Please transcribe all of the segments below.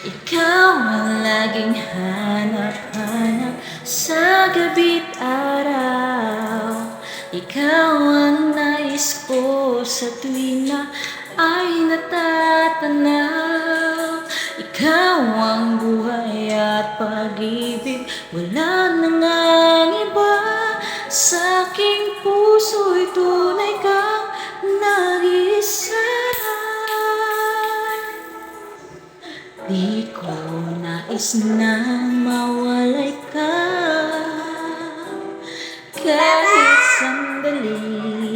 Ikaw ang laging hanap-hanap sa gabi't araw. Ikaw ang nais ko sa tuwing na ay natatanaw. Ikaw ang buhay at pag-ibig, wala nang ang iba. Sa aking puso'y tunay kang nag-iisa. Di ko nais na mawalay ka kahit sandali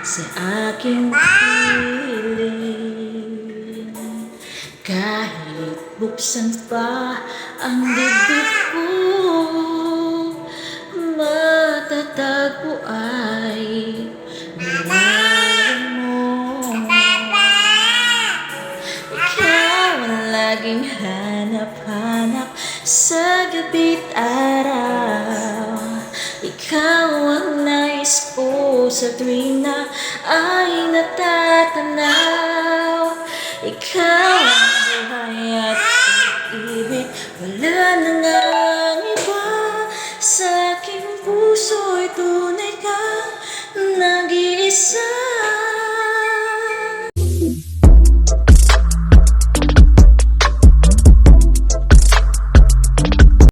sa aking piling. Kahit buksan pa ang dibdib ko, matatagpo ay nararamdaman mo. Ikaw ang laging hanap-hanap sa gabi't araw. Ikaw ang nais ko sa tuwing na ay natatanaw. Ikaw ang buhay at